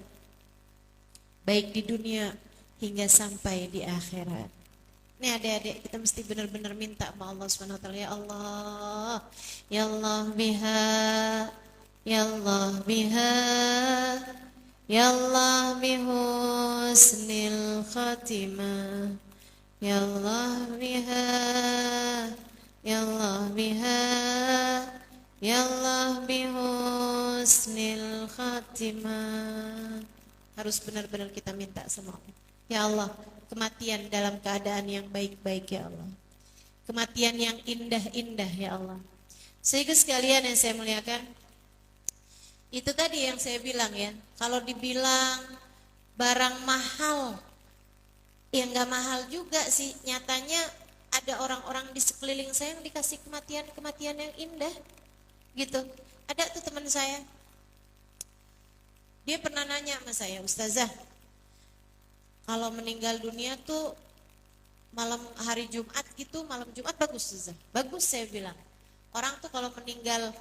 baik di dunia hingga sampai di akhirat. Nih adik-adik, kita mesti benar-benar minta sama Allah Subhanahu wa taala, ya Allah, ya Allah biha, ya Allah biha, ya Allah bihusnil khatimah, ya Allah biha, ya Allah biha, ya Allah bihusnil khatimah. Harus benar-benar kita minta sama Allah. Ya Allah, kematian dalam keadaan yang baik-baik ya Allah. Kematian yang indah-indah ya Allah. Sehingga sekalian yang saya muliakan, itu tadi yang saya bilang ya, kalau dibilang barang mahal, ya nggak mahal juga sih. Nyatanya ada orang-orang di sekeliling saya yang dikasih kematian yang indah gitu. Ada tuh teman saya, dia pernah nanya sama saya, Ustazah, kalau meninggal dunia tuh malam hari Jumat gitu, malam Jumat bagus Ustazah. Bagus saya bilang. Orang tuh kalau meninggal,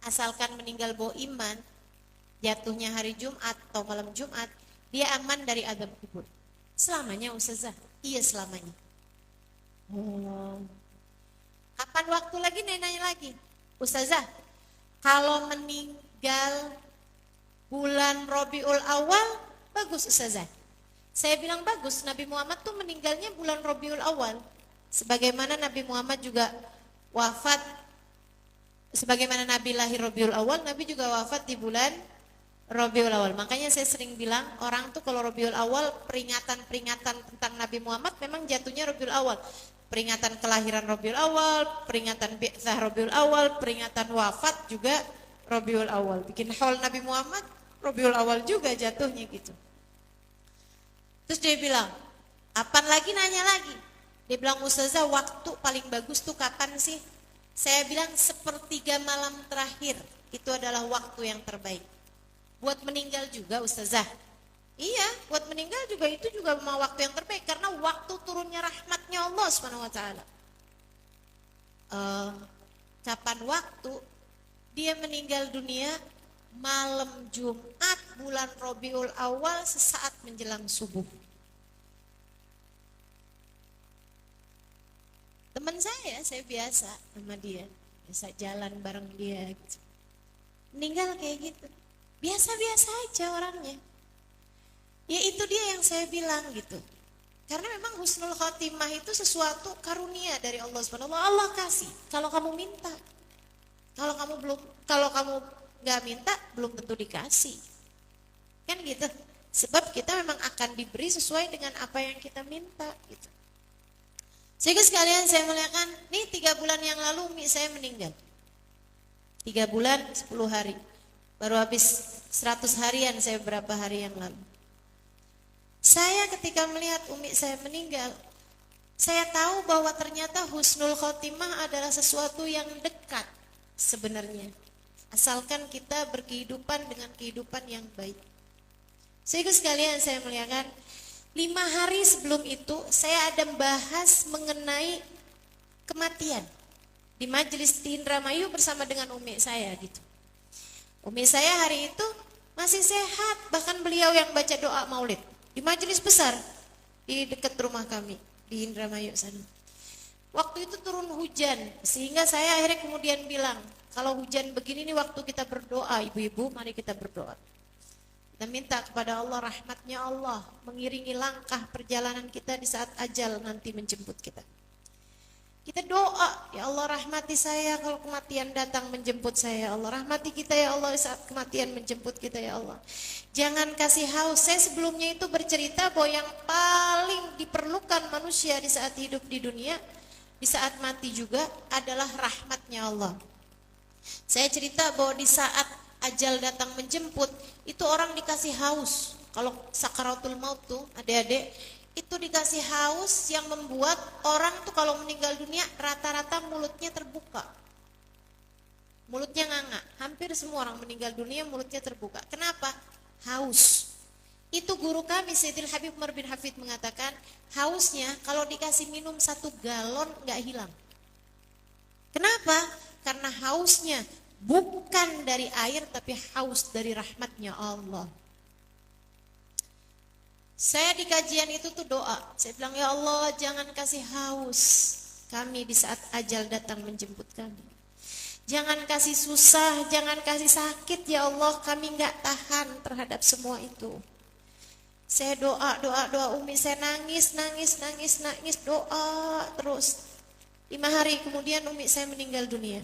asalkan meninggal bawa iman, jatuhnya hari Jumat atau malam Jumat, dia aman dari azab kubur. Selamanya Ustazah? Iya selamanya. Oh. Kapan waktu lagi? Nanya lagi. Ustazah, kalau meninggal bulan Rabiul Awal, bagus Ustazah. Saya bilang bagus, Nabi Muhammad tuh meninggalnya bulan Rabiul Awal. Sebagaimana Nabi Muhammad juga wafat, sebagaimana Nabi lahir Rabiul Awal, Nabi juga wafat di bulan Rabiul Awal. Makanya saya sering bilang, orang tuh kalau Rabiul Awal, peringatan-peringatan tentang Nabi Muhammad memang jatuhnya Rabiul Awal. Peringatan kelahiran Rabiul Awal, peringatan bi'tsah Rabiul Awal, peringatan wafat juga Rabiul Awal. Bikin haul Nabi Muhammad, Rabiul Awal juga jatuhnya gitu. Terus dia bilang, apaan lagi, nanya lagi. Dia bilang, Ustazah, waktu paling bagus tuh kapan sih? Saya bilang, sepertiga malam terakhir. Itu adalah waktu yang terbaik. Buat meninggal juga Ustazah? Iya, buat meninggal juga itu juga mau waktu yang terbaik. Karena waktu turunnya rahmatnya Allah SWT. Kapan waktu? Dia meninggal dunia malam Jumat bulan Rabiul Awal sesaat menjelang subuh. Teman saya biasa sama dia, biasa jalan bareng dia gitu. Meninggal kayak gitu, biasa-biasa aja orangnya. Ya itu dia yang saya bilang gitu. Karena memang husnul khotimah itu sesuatu karunia dari Allah Subhanahu wa taala. Allah kasih kalau kamu minta. Kalau kamu nggak minta belum tentu dikasih. Kan gitu. Sebab kita memang akan diberi sesuai dengan apa yang kita minta gitu. Sehingga sekalian saya muliakan, nih 3 bulan yang lalu Umi saya meninggal. 3 bulan 10 hari. Baru habis 100 harian saya beberapa hari yang lalu. Saya ketika melihat Umi saya meninggal, saya tahu bahwa ternyata husnul khotimah adalah sesuatu yang dekat sebenarnya. Asalkan kita berkehidupan dengan kehidupan yang baik. Sehingga sekalian saya muliakan, 5 hari sebelum itu saya ada bahas mengenai kematian di majelis di Indramayu bersama dengan umi saya gitu. Umi saya hari itu masih sehat, bahkan beliau yang baca doa maulid di majelis besar di dekat rumah kami di Indramayu sana. Waktu itu turun hujan, sehingga saya akhirnya kemudian bilang, kalau hujan begini nih waktu kita berdoa, ibu-ibu mari kita berdoa. Kita minta kepada Allah rahmatnya Allah mengiringi langkah perjalanan kita di saat ajal nanti menjemput kita. Kita doa, ya Allah rahmati saya kalau kematian datang menjemput saya, ya Allah rahmati kita ya Allah saat kematian menjemput kita ya Allah. Jangan kasih haus. Saya sebelumnya itu bercerita bahwa yang paling diperlukan manusia di saat hidup di dunia, di saat mati juga adalah rahmatnya Allah. Saya cerita bahwa di saat ajal datang menjemput, itu orang dikasih haus. Kalau sakaratul maut tuh adik-adik, itu dikasih haus yang membuat orang tuh kalau meninggal dunia rata-rata mulutnya terbuka. mulutnya nganga. Hampir semua orang meninggal dunia mulutnya terbuka. Kenapa? Haus. Itu guru kami Sayyidil Habib Umar bin Hafid mengatakan, hausnya kalau dikasih minum 1 galon nggak hilang. Kenapa? Karena hausnya bukan dari air tapi haus dari rahmatnya Allah. Saya di kajian itu tuh doa. Saya bilang, ya Allah jangan kasih haus kami di saat ajal datang menjemput kami. Jangan kasih susah, jangan kasih sakit ya Allah, kami nggak tahan terhadap semua itu. Saya doa Umi, saya nangis, doa terus. 5 hari kemudian Umi saya meninggal dunia.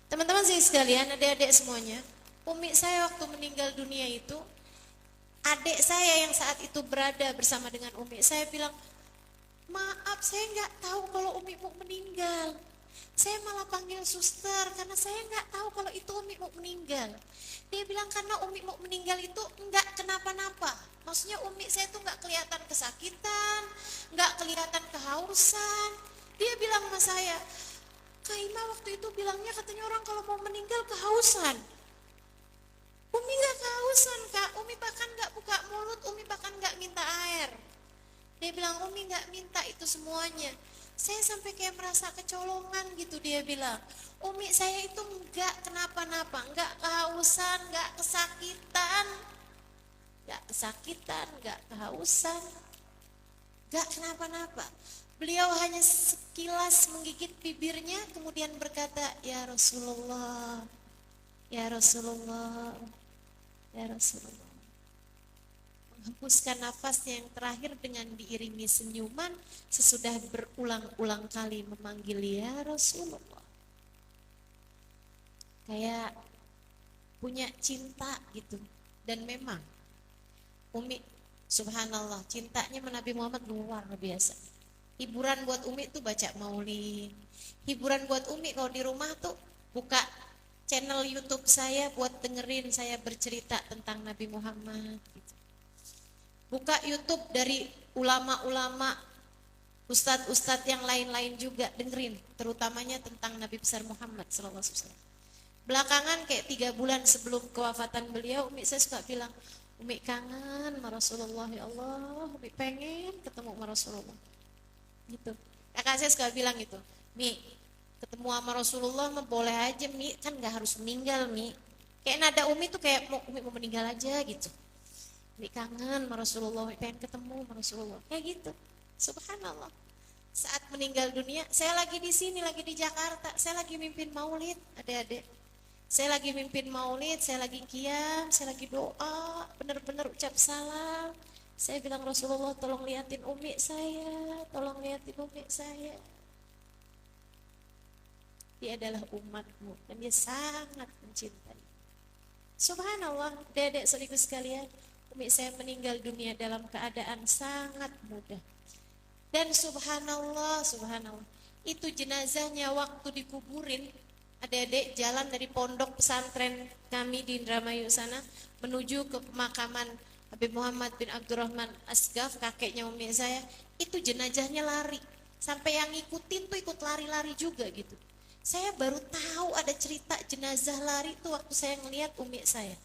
Teman-teman saya sekalian, adik-adik semuanya, Umi saya waktu meninggal dunia itu, adik saya yang saat itu berada bersama dengan Umi, saya bilang, maaf saya nggak tahu kalau Umi mau meninggal. Saya malah panggil suster karena saya nggak tahu kalau itu Umi mau meninggal. Dia bilang karena Umi mau meninggal itu nggak kenapa-napa. Maksudnya Umi saya tuh nggak kelihatan kesakitan, nggak kelihatan kehausan. Dia bilang sama saya, Kak Ima waktu itu bilangnya katanya orang kalau mau meninggal kehausan. Umi nggak kehausan Kak, Umi bahkan nggak buka mulut, Umi bahkan nggak minta air. Dia bilang Umi nggak minta itu semuanya. Saya sampai kayak merasa kecolongan gitu, dia bilang. Umi saya itu nggak kenapa-napa, nggak kehausan, nggak kesakitan, nggak kehausan, nggak kenapa-napa. Beliau hanya sekilas menggigit bibirnya, kemudian berkata, ya Rasulullah, ya Rasulullah, ya Rasulullah. Menghembuskan nafasnya yang terakhir dengan diiringi senyuman sesudah berulang-ulang kali memanggil ya Rasulullah. Kayak punya cinta gitu. Dan memang Umi subhanallah cintanya Nabi Muhammad luar biasa. Hiburan buat Umi tuh baca maulid. Hiburan buat Umi kalau di rumah tuh buka channel YouTube saya buat dengerin saya bercerita tentang Nabi Muhammad gitu. Buka YouTube dari ulama-ulama, ustadz-ustadz yang lain-lain juga dengerin, terutamanya tentang Nabi besar Muhammad SAW. Belakangan kayak 3 bulan sebelum kewafatan beliau, Umi saya suka bilang, Umi kangen sama Rasulullah ya Allah, Umi pengen ketemu sama Rasulullah. Gitu. Kakak saya suka bilang gitu, Mi, ketemu sama Rasulullah mah boleh aja Mi, kan gak harus meninggal Mi. Kayak nada Umi tuh kayak Umi mau meninggal aja gitu. Umi kangen sama Rasulullah, Umi pengen ketemu sama Rasulullah. Kayak gitu. Subhanallah. Saat meninggal dunia, saya lagi di sini, lagi di Jakarta, saya lagi mimpin maulid, adik-adik. Saya lagi mimpin maulid, saya lagi qiyam, saya lagi doa, benar-benar ucap salam. Saya bilang Rasulullah tolong liatin Umi saya, tolong liatin Umi saya. Dia adalah umatmu dan dia sangat mencintai. Subhanallah, dedek sekaligus sekalian, Umi saya meninggal dunia dalam keadaan sangat mudah. Dan subhanallah, itu jenazahnya waktu dikuburin, adik-adik jalan dari pondok pesantren kami di Indramayu sana menuju ke pemakaman Habib Muhammad bin Abdurrahman Asgaf, kakeknya Umi saya, itu jenazahnya lari. Sampai yang ngikutin tuh ikut lari-lari juga gitu. Saya baru tahu ada cerita jenazah lari itu waktu saya ngelihat Umi saya.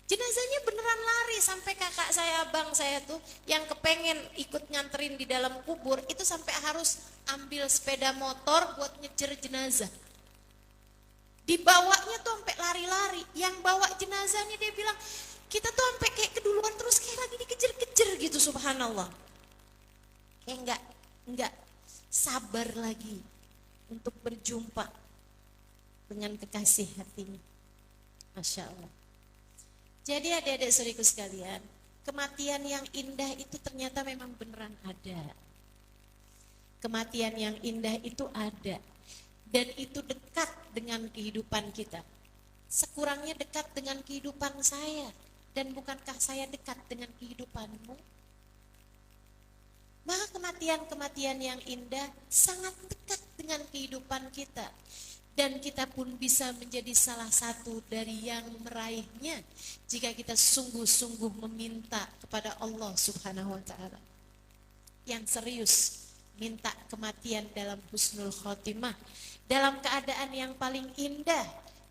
Jenazahnya beneran lari, sampai kakak saya, abang saya tuh yang kepengen ikut nganterin di dalam kubur, itu sampai harus ambil sepeda motor buat ngejar jenazah. Dibawanya tuh sampai lari-lari. Yang bawa jenazahnya dia bilang, kita tuh sampai kayak keduluan terus kayak lagi dikejar-kejar gitu, subhanallah. Kayak enggak sabar lagi untuk berjumpa dengan kekasih hatinya. Masya Allah. Jadi adik-adik saudaraku sekalian, kematian yang indah itu ternyata memang beneran ada. Kematian yang indah itu ada. Dan itu dekat dengan kehidupan kita. Sekurangnya dekat dengan kehidupan saya. Dan bukankah saya dekat dengan kehidupanmu? Maka kematian-kematian yang indah sangat dekat dengan kehidupan kita. Dan kita pun bisa menjadi salah satu dari yang meraihnya jika kita sungguh-sungguh meminta kepada Allah Subhanahu wa ta'ala. Yang serius minta kematian dalam husnul khotimah, dalam keadaan yang paling indah,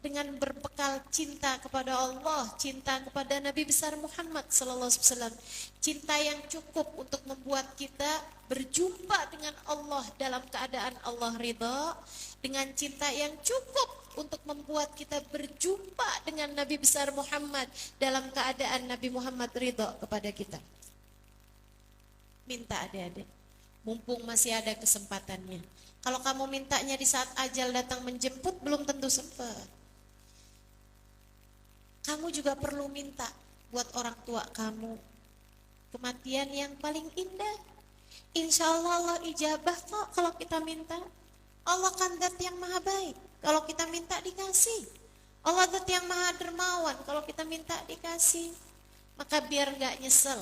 dengan berbekal cinta kepada Allah, cinta kepada Nabi besar Muhammad sallallahu alaihi wasallam. Cinta yang cukup untuk membuat kita berjumpa dengan Allah dalam keadaan Allah ridha, dengan cinta yang cukup untuk membuat kita berjumpa dengan Nabi besar Muhammad dalam keadaan Nabi Muhammad ridha kepada kita. Minta adik-adik, mumpung masih ada kesempatannya. Kalau kamu mintanya di saat ajal datang menjemput, belum tentu sempat. Kamu juga perlu minta buat orang tua kamu kematian yang paling indah. Insya Allah Allah ijabah kok kalau kita minta. Allah kan zat yang maha baik, kalau kita minta dikasih. Allah zat yang maha dermawan, kalau kita minta dikasih. Maka biar gak nyesel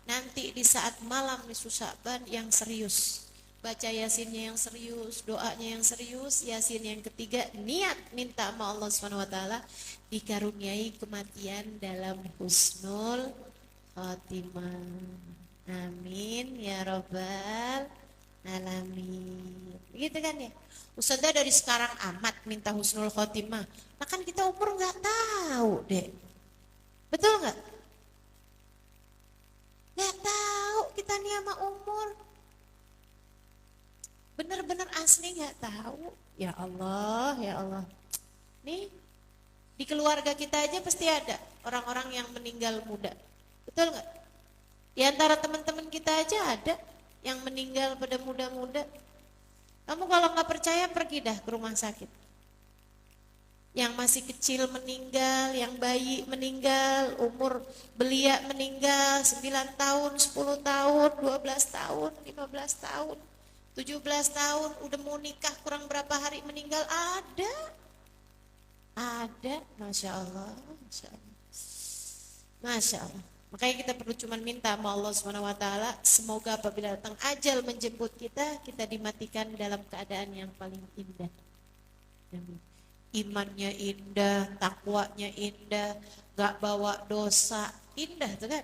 nanti di saat malam nisfu Sya'ban yang serius, baca yasinnya yang serius, doanya yang serius, yasin yang ketiga, niat minta sama Allah SWT dikaruniai kematian dalam husnul khotimah. Amin ya rabbal alamin. Begitu kan ya? Ustazah dari sekarang amat minta husnul khotimah. Nah kan kita umur gak tahu deh. Betul gak? Gak tahu kita nih sama umur. Bener-bener asli gak tahu. Ya Allah, ya Allah. Nih, di keluarga kita aja pasti ada orang-orang yang meninggal muda. Betul gak? Di antara teman-teman kita aja ada yang meninggal pada muda-muda. Kamu kalau gak percaya pergi dah ke rumah sakit. Yang masih kecil meninggal, yang bayi meninggal, umur belia meninggal 9 tahun, 10 tahun, 12 tahun, 15 tahun, 17 tahun, udah mau nikah kurang berapa hari meninggal, ada. Ada, Masya Allah, Masya Allah. Masya Allah. Makanya kita perlu cuman minta sama Allah SWT, semoga apabila datang ajal menjemput kita, kita dimatikan dalam keadaan yang paling indah. Imannya indah, takwanya indah, gak bawa dosa, indah tuh kan?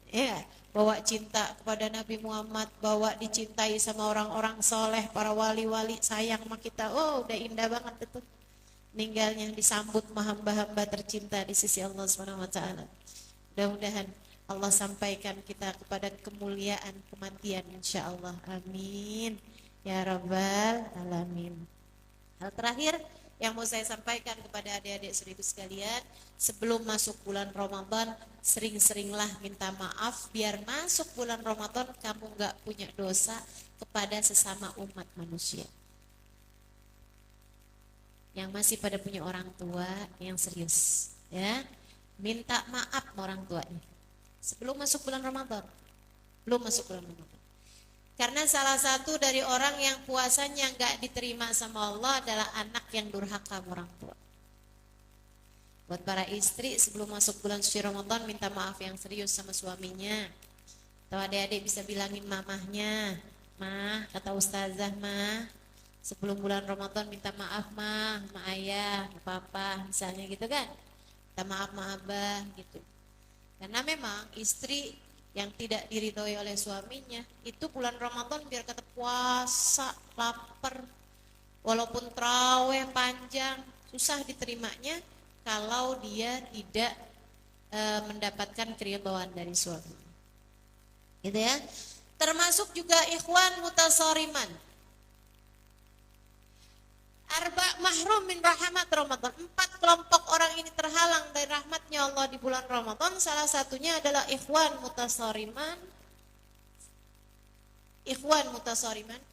Ya, bawa cinta kepada Nabi Muhammad, bawa dicintai sama orang-orang soleh, para wali-wali sayang sama kita. Oh, udah indah banget itu. Meninggalnya disambut hamba-hamba tercinta di sisi Allah SWT. Mudah-mudahan Allah sampaikan kita kepada kemuliaan kematian insya Allah. Amin ya rabbal alamin. Hal terakhir yang mau saya sampaikan kepada adik-adik saudaraku sekalian, sebelum masuk bulan Ramadan, sering-seringlah minta maaf biar masuk bulan Ramadan kamu gak punya dosa kepada sesama umat manusia. Yang masih pada punya orang tua yang serius, ya, minta maaf sama orang tuanya sebelum masuk bulan Ramadan. Belum masuk bulan Ramadan. Karena salah satu dari orang yang puasanya gak diterima sama Allah adalah anak yang durhaka sama orang tua. Buat para istri sebelum masuk bulan suci Ramadan minta maaf yang serius sama suaminya. Atau adik-adik bisa bilangin mamahnya, mah kata ustazah mah, sebelum bulan Ramadan minta maaf mah, sama ayah, sama papa, misalnya gitu kan. Minta maaf sama abah gitu. Karena memang istri yang tidak diridhoi oleh suaminya itu bulan Ramadan biar kata puasa, lapar, walaupun traweh panjang, susah diterimanya kalau dia tidak mendapatkan keridhaan dari suami. Gitu ya. Termasuk juga ikhwan mutasariman. Arba mahrum min rahmat Ramadan. 4 kelompok orang ini terhalang dari rahmatnya Allah di bulan Ramadan. Salah satunya adalah ikhwan mutasariman. Ikhwan mutasariman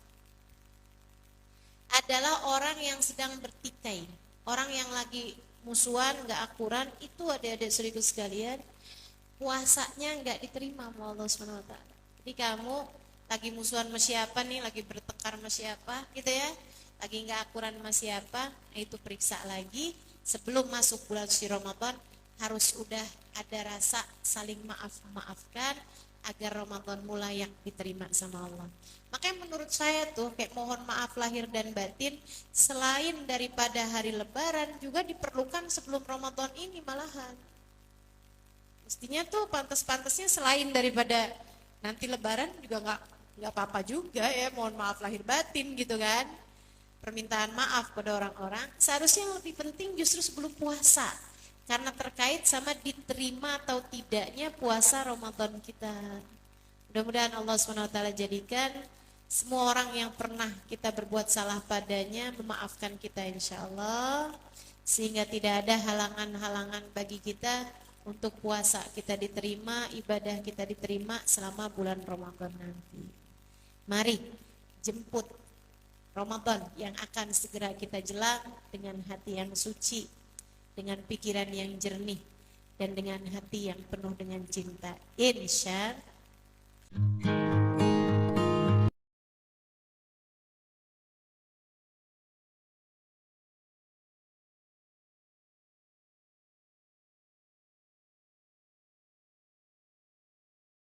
adalah orang yang sedang bertikai, orang yang lagi musuhan, gak akuran. Itu adik-adik saudaraku sekalian, puasanya gak diterima sama Allah SWT. Jadi kamu lagi musuhan sama siapa nih, lagi bertekar sama siapa gitu ya, lagi gak akuran sama siapa, nah itu periksa lagi. Sebelum masuk bulan suci Ramadan harus udah ada rasa saling maaf-maafkan agar Ramadan mulai yang diterima sama Allah. Makanya menurut saya tuh kayak mohon maaf lahir dan batin selain daripada hari lebaran juga diperlukan sebelum Ramadan ini malahan. Mestinya tuh pantas-pantasnya selain daripada nanti lebaran juga nggak apa-apa juga ya mohon maaf lahir batin gitu kan. permintaan maaf pada orang-orang, seharusnya yang lebih penting justru sebelum puasa. Karena terkait sama diterima atau tidaknya puasa Ramadan kita. Mudah-mudahan Allah SWT jadikan semua orang yang pernah kita berbuat salah padanya memaafkan kita insya Allah. Sehingga tidak ada halangan-halangan bagi kita untuk puasa kita diterima, ibadah kita diterima selama bulan Ramadan nanti. Mari jemput Ramadan yang akan segera kita jelang dengan hati yang suci, dengan pikiran yang jernih, dan dengan hati yang penuh dengan cinta. Insya Allah.